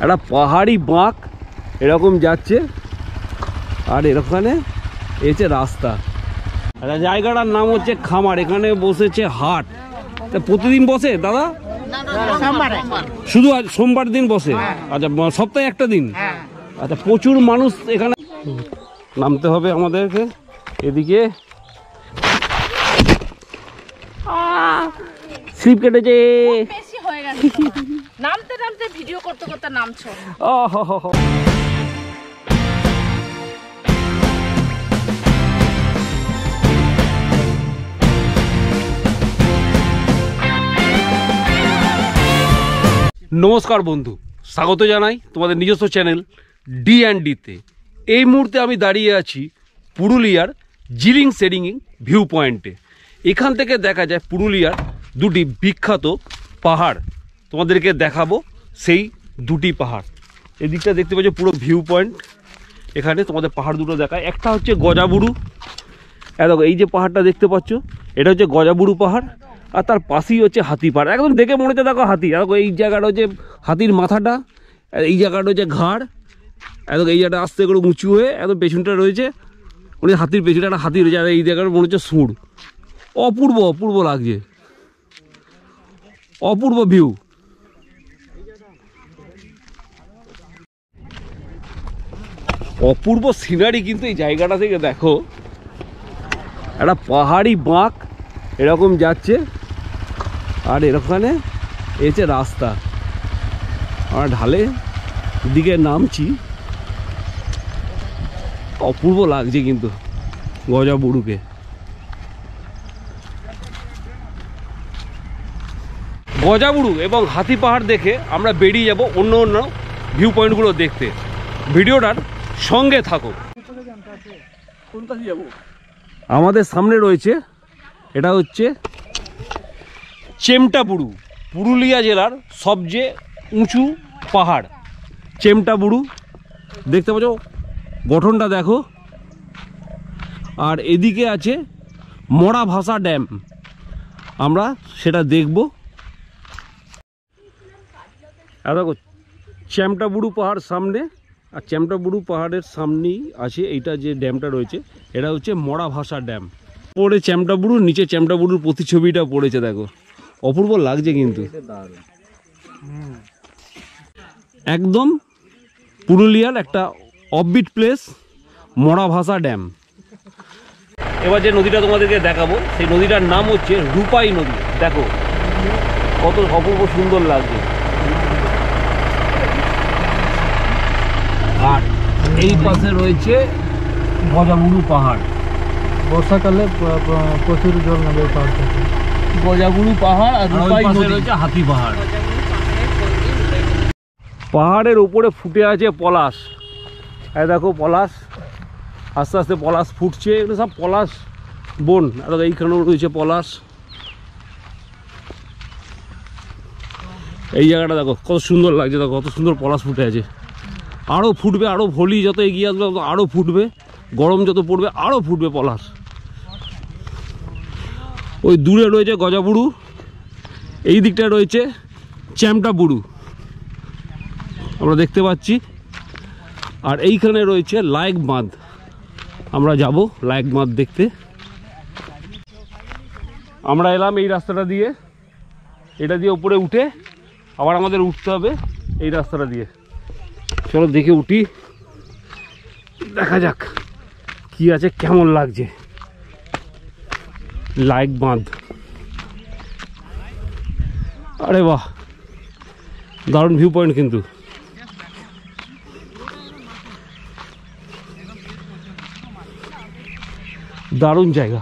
একটা পাহাড়ি বাঁক এরকম যাচ্ছে, আর এখানে এসে রাস্তা। একটা জায়গাটার নাম হচ্ছে খামার। এখানে বসেছে হাট। প্রতিদিন বসে দাদা? শুধু আজ সোমবার দিন বসে? আচ্ছা, সপ্তাহে একটা দিন। আচ্ছা, প্রচুর মানুষ এখানে। নামতে হবে আমাদেরকে এদিকে। স্লিপ কেটেছে। নামতে নামতে ভিডিও করতে করতে নামছো। নমস্কার বন্ধু, স্বাগত জানাই তোমাদের নিজস্ব চ্যানেল D&Dতে। এই মুহূর্তে আমি দাঁড়িয়ে আছি পুরুলিয়ার জিলিং সেরিং ভিউ পয়েন্টে। এখান থেকে দেখা যায় পুরুলিয়ার দুটি বিখ্যাত পাহাড়। তোমাদেরকে দেখাবো সেই দুটি পাহাড়। এদিকটা দেখতে পাচ্ছ পুরো ভিউ পয়েন্ট। এখানে তোমাদের পাহাড় দুটো দেখায়। একটা হচ্ছে গজাবুড়ু। দেখো এই যে পাহাড়টা দেখতে পাচ্ছ, এটা হচ্ছে গজাবুড়ু পাহাড়। আর তার পাশেই হচ্ছে হাতি পাহাড়। একদম দেখে মনে হচ্ছে দেখো হাতি। দেখো এই জায়গাটা হচ্ছে হাতির মাথাটা, এই জায়গাটা হচ্ছে ঘাড়। একদম এই জায়গাটা আস্তে করে উঁচু হয়ে একদম পেছনটা রয়েছে, উনি হাতির পেছনে একটা হাতি রয়েছে। আর এই জায়গাটা মনে হচ্ছে সুর। অপূর্ব অপূর্ব লাগছে, অপূর্ব ভিউ। অপূর্ব সিনারি কিন্তু এই জায়গাটা থেকে দেখো। একটা পাহাড়ি বাঁক এরকম যাচ্ছে, আর এখানে এসে রাস্তা। আমরা ঢালে দিকে নামছি। অপূর্ব লাগছে কিন্তু গজাবুড়ুকে। গজাবুড়ু এবং হাতি পাহাড় দেখে আমরা বেরিয়ে যাব অন্য অন্য ভিউ পয়েন্টগুলো দেখতে। ভিডিওটার সঙ্গে থাকো। আমাদের সামনে রয়েছে, এটা হচ্ছে চেমটাবুড়ু, পুরুলিয়া জেলার সবচেয়ে উঁচু পাহাড় চেমটাবুড়ু। দেখতে পাচ্ছ গঠনটা দেখো। আর এদিকে আছে মরাভাষা ড্যাম, আমরা সেটা দেখব। আর দেখো চেমটাবুড়ু পাহাড় সামনে, আর চেমটাবুড়ু পাহাড়ের সামনেই আছে এইটা যে ড্যামটা রয়েছে, এটা হচ্ছে মরাভাষা ড্যাম। পরে চেমটাবুড়ু, নিচে চেমটাবুড়ুর প্রতিছবিটা পড়েছে দেখো। অপূর্ব লাগছে কিন্তু একদম পুরুলিয়ার একটা অফবিট প্লেস মরাভাষা ড্যাম। এবার যে নদীটা তোমাদেরকে দেখাবো সেই নদীটার নাম হচ্ছে রূপাই নদী। দেখো কত অপূর্ব সুন্দর লাগছে। আর এই পাশে রয়েছে গজাবুড়ু পাহাড়। বর্ষাকালে প্রচুর জল নামে পাহাড় থেকে। গজাবুড়ু পাহাড় আর রূপাই নদী রয়েছে হাতি পাহাড়। পাহাড়ের উপরে ফুটে আছে পলাশ। এই দেখো পলাশ, আস্তে আস্তে পলাশ ফুটছে। এগুলো সব পলাশ বন। আর এইখানেও রয়েছে পলাশ। এই জায়গাটা দেখো কত সুন্দর লাগছে। দেখো কত সুন্দর পলাশ ফুটে আছে। আরও ফুটবে, আরও হোলি যত এগিয়ে আসবে আরও ফুটবে, গরম যত পড়বে আরও ফুটবে পলাশ। ওই দূরে রয়েছে গজাবুড়ু, এই দিকটা রয়েছে চেমটাবুড়ু আমরা দেখতে পাচ্ছি। আর এইখানে রয়েছে লায়েক বাঁধ। আমরা যাব লায়েক বাঁধ দেখতে। আমরা এলাম এই রাস্তাটা দিয়ে, এটা দিয়ে উপরে উঠে আবার আমাদের উঠতে হবে এই রাস্তাটা দিয়ে। চলো দেখে উঠি, দেখা যাক কি আছে, কেমন লাগছে লায়েক বাঁধ। আরে বাহ, দারুণ ভিউ পয়েন্ট কিন্তু। দারুণ জায়গা।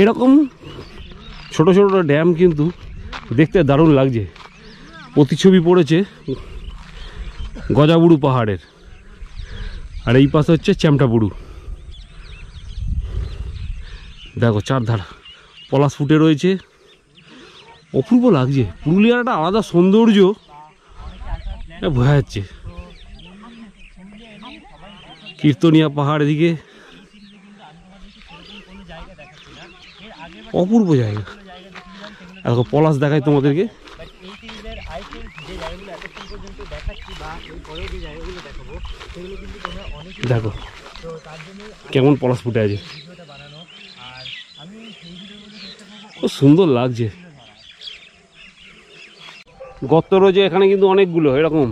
এরকম ছোট ছোট ড্যাম কিন্তু দেখতে দারুণ লাগছে। প্রতিছবি পড়েছে গজাবুড়ু পাহাড়ের। আর এই পাশে হচ্ছে চেমটাবুড়ু। দেখো চারধার পলাশ ফুটে রয়েছে, অপূর্ব লাগছে। পুরুলিয়ার একটা আলাদা সৌন্দর্য বোঝা যাচ্ছে। কীর্তনিয়া পাহাড় এদিকে, অপূর্ব জায়গা। দেখো পলাশ দেখাই তোমাদেরকে। দেখো কেমন পলাশ ফুটে আছে, খুব সুন্দর লাগছে। গর্ত রয়েছে এখানে কিন্তু অনেকগুলো এরকম,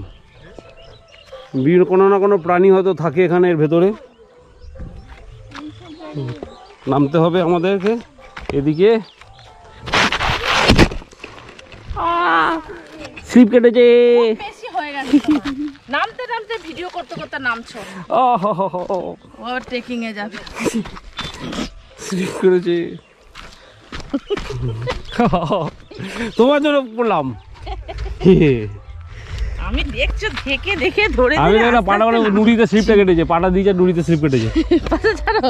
বিভিন্ন কোনো না কোনো প্রাণী হয়তো থাকে এখানে এর ভেতরে। নামতে হবে আমাদেরকে এদিকে। স্লিপ কেটেছে, বেশি হয়ে গেছে। নামতে নামতে ভিডিও করতে করতে নামছো। ওভারটেকিং এ যাবে। স্লিপ করেছে। তোমার জন্য বললাম। আমি দেখছো দেখে দেখে ধরে আমি না পাটা করে নুড়িতে স্লিপটা কেটেছে, পাটা দিয়েছে নুড়িতে স্লিপ কেটেছে। পাশে ছাড়ো,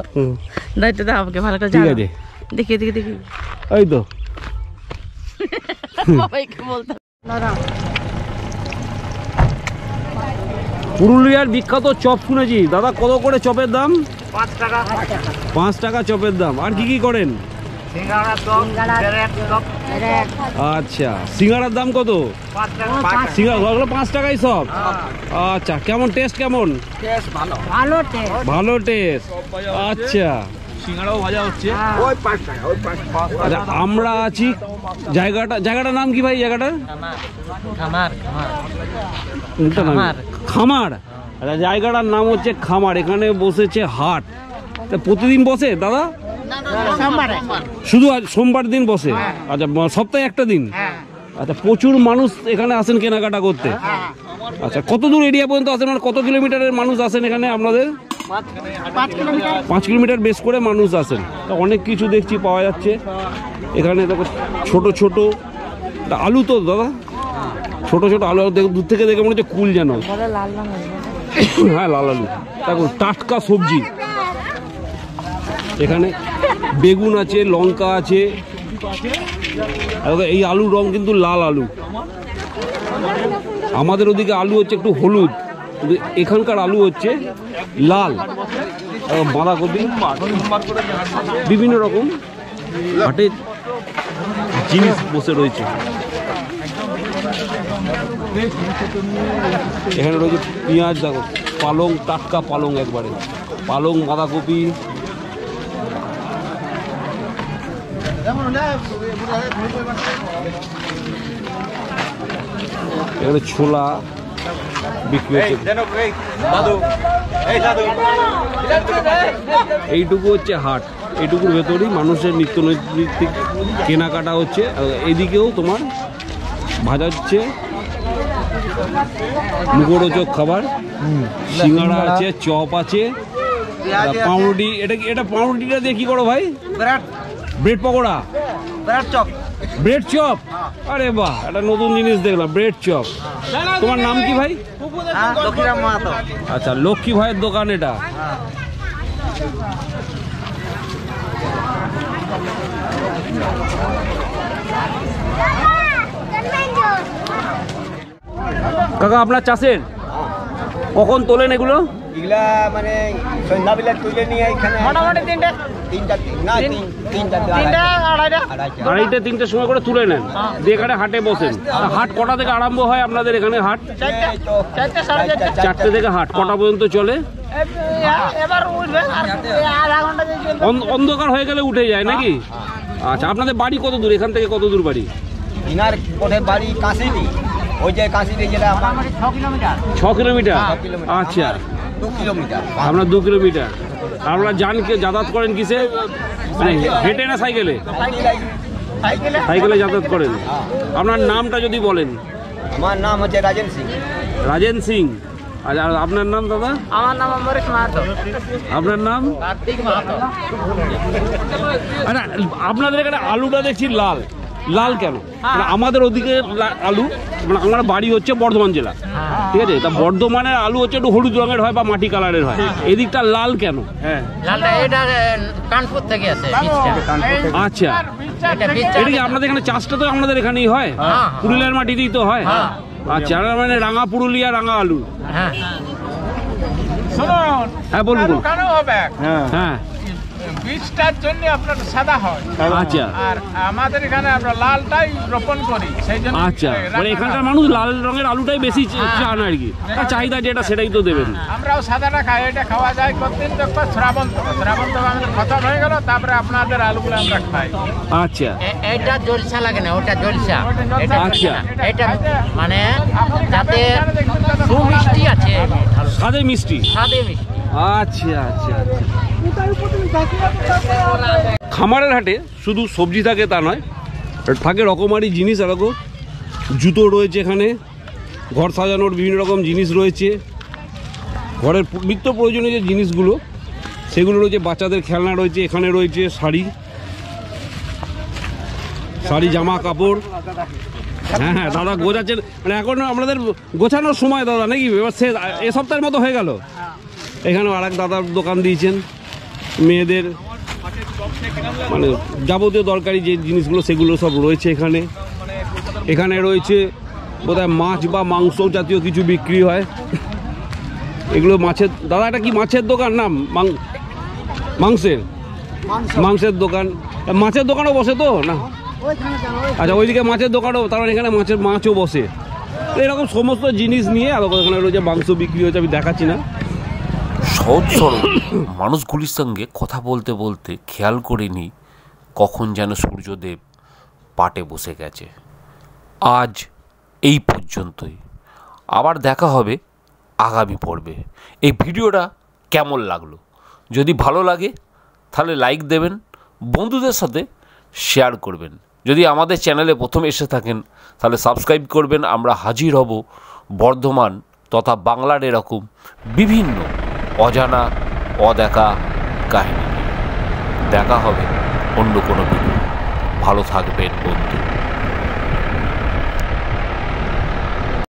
দাইতে দাও আমাকে ভালো করে। ঠিক আছে, দেখি দেখি দেখি। এই তো সবাইকে বলতে পুরুলিয়ার বিখ্যাত চপ শুনেছি দাদা, কত করে চপের দাম? 5 টাকা। 5 টাকা চপের দাম। আর কি কি করেন? সিঙ্গাড়া চপ, ব্রেড চপ। আচ্ছা, সিঙ্গাড়ার দাম কত? 5 টাকা। সিঙ্গাড়া 5 টাকাই সব? আচ্ছা, কেমন টেস্ট? কেমন? টেস্ট ভালো। ভালো টেস্ট। ভালো টেস্ট। আচ্ছা, সিঙ্গাড়াও ভাজা হচ্ছে। ওই 5 টাকা, ওই 5 টাকা। আচ্ছা, আমরা আছি জায়গাটার নাম কি ভাই? জায়গাটার খামার। খামার। আচ্ছা, জায়গাটার নাম হচ্ছে খামার। এখানে বসেছে হাট। তা প্রতিদিন বসে দাদা? শুধু আজ সোমবার দিন বসে? আচ্ছা, সপ্তাহে একটা দিন? আচ্ছা, প্রচুর মানুষ এখানে আসেন কেনাকাটা করতে? আচ্ছা, কত দূর এরিয়া পর্যন্ত আসেন, মানে কত কিলোমিটারের মানুষ আসেন এখানে আপনাদের? 5 কিলোমিটার বেশ করে মানুষ আসেন। তা অনেক কিছু দেখছি পাওয়া যাচ্ছে এখানে। দেখো ছোট ছোট আলু তো দাদা, ছোট ছোট আলু দেখো, দূর থেকে দেখে মনে হচ্ছে কুল যেন। হ্যাঁ, লাল আলু। দেখো টাটকা সবজি এখানে, বেগুন আছে, লঙ্কা আছে। এই আলুর রং কিন্তু লাল আলু। আমাদের ওদিকে আলু হচ্ছে একটু হলুদ, কিন্তু এখানকার আলু হচ্ছে লাল। বাঁধাকপি, বিভিন্ন রকম হাটের জিনিস বসে রয়েছে। এখানে রয়েছে পেঁয়াজ, দেখো পালং, টাটকা পালং, একবারে পালং, বাঁধাকপি। এখানে ছোলা বিক্রি হচ্ছে। এইটুকু হচ্ছে হাট, এইটুকুর ভেতরেই মানুষের নিত্য নৈমিত্তিক কেনাকাটা হচ্ছে। এদিকেও তোমার ভাজা হচ্ছে, মুখরোচক খাবার, সিঙ্গাড়া আছে, চপ আছে, পাউরুটি। এটা পাউরুটিটা দিয়ে কি করো ভাই? Bread pakora, bread chop. আরে বাহ, একটা নতুন জিনিস দেখলাম, ব্রেড চপ। তোমার নাম কি ভাই? লক্ষ্মীরাম মাহাতো। আচ্ছা, লক্ষ্মী ভাইয়ের দোকান এটা। কাকা, আপনার চাষের কখন তোলেন এগুলো? এগুলা মানে সন্ধ্যাবেলা তুলে নিয়ে এখানে মোটামুটি 2:30 3টের সময় করে তুলে নেন, দিয়ে এখানে হাটে বসেন। হাট কটা থেকে আরম্ভ হয় আপনাদের এখানে? হাট 4টে থেকে হাট কটা পর্যন্ত চলে? অন্ধকার হয়ে গেলে উঠে যায় নাকি? আচ্ছা, আপনাদের বাড়ি কত দূর? এখান থেকে কত দূর বাড়ি? ইনার কোঠের বাড়ি কাশিটি, ওই যে কাশিটি যেটা 6 কিলোমিটার। 6 কিলোমিটার? আচ্ছা, 2 কিলোমিটার। আপনার 2 কিলোমিটার। আপনারা যাতায়াত করেন কিসে, মানে হেঁটে না সাইকেলে? সাইকেলে যাতায়াত করেন। আপনার নামটা যদি বলেন। আমার নাম হচ্ছে রাজেন সিং। রাজেন সিং। আচ্ছা, আপনার নাম দাদা? আমার নাম অমরেশ মাহাতো। আপনার নাম? কার্তিক মাহাতো। আচ্ছা, আপনাদের এখানে আলুটা দেখছি লাল, লাল কেন? মানে আমাদের ওদিকে আলু, মানে আমার বাড়ি হচ্ছে বর্ধমান জেলা, ঠিক আছে? তা বর্ধমানের আলু হচ্ছে একটু হলুদ রঙের হয় বা মাটি কালারের হয়, এদিকটা লাল কেন? হ্যাঁ, লালটা এটা কানপুর থেকে আসে। আচ্ছা, এটা কি আপনাদের এখানে চাষটা তো আমাদের এখানেই হয়? পুরুলিয়ার মাটিতেই তো হয়? আচ্ছা, মানে রাঙা পুরুলিয়া, রাঙা আলু। হ্যাঁ, হ্যাঁ, বলুন। কেন হবে? হ্যাঁ, বীজটার জন্য আপনার সাদা হয়। আচ্ছা আর আমাদের এখানে আমরা লালটাই রোপণ করি, সেই জন্য আচ্ছা, মানে এখানকার মানুষ লাল রঙের আলুটাই বেশি চান আর কি, আর চাহিদা যেটা সেটাই তো দেবেন। আমরাও সাদাটা খাই, এটা খাওয়া যায় কতদিন দেখো শ্রাবণ থেকে আমাদের খতম হয়ে গেল, তারপরে আপনাদের আলুগুলো আমরা খাই। আচ্ছা এটা জলসা লাগে না, ওটা জলসা। এটা আচ্ছা এটা মানে যাতে সুমিষ্টি আছে, সাদে মিষ্টি। সাদে মিষ্টি। আচ্ছা আচ্ছা আচ্ছা। খামারের হাটে শুধু সবজি থাকে তা নয়, থাকে রকমারি জিনিস। এরকম জুতো রয়েছে এখানে, ঘর সাজানোর বিভিন্ন রকম জিনিস রয়েছে, ঘরের নিত্য প্রয়োজনীয় যে জিনিসগুলো সেগুলো রয়েছে, বাচ্চাদের খেলনা রয়েছে, এখানে রয়েছে শাড়ি, জামা কাপড়। হ্যাঁ হ্যাঁ দাদা গোছাচ্ছেন, মানে এখন আমাদের গোছানোর সময় দাদা নাকি, এবার সে এ সপ্তাহের মতো হয়ে গেল। এখানেও আর এক দাদার দোকান দিয়েছেন, মেয়েদের মানে যাবতীয় দরকারি যে জিনিসগুলো সেগুলো সব রয়েছে এখানে। এখানে রয়েছে বোধহয় মাছ বা মাংস জাতীয় কিছু বিক্রি হয়। এগুলো মাছের, দাদা এটা কি মাছের দোকান? না মাংসের দোকান। মাছের দোকানও বসে তো না? আচ্ছা ওইদিকে মাছের দোকানও, তার মানে এখানে মাছও বসে। এরকম সমস্ত জিনিস নিয়ে আর এখানে রয়েছে মাংস বিক্রি হচ্ছে, আমি দেখাচ্ছি না। সহজ সরল মানুষগুলির সঙ্গে কথা বলতে বলতে খেয়াল করিনি কখন যেন সূর্যদেব পাটে বসে গেছে। আজ এই পর্যন্তই, আবার দেখা হবে আগামী পর্বে। এই ভিডিওটা কেমন লাগলো? যদি ভালো লাগে তাহলে লাইক দেবেন, বন্ধুদের সাথে শেয়ার করবেন। যদি আমাদের চ্যানেলে প্রথম এসে থাকেন তাহলে সাবস্ক্রাইব করবেন। আমরা হাজির হব বর্ধমান তথা বাংলার এরকম বিভিন্ন অজানা অদেখা কাহিনী। দেখা হবে অন্য কোনো ভিডিও। ভালো থাকবেন বন্ধু।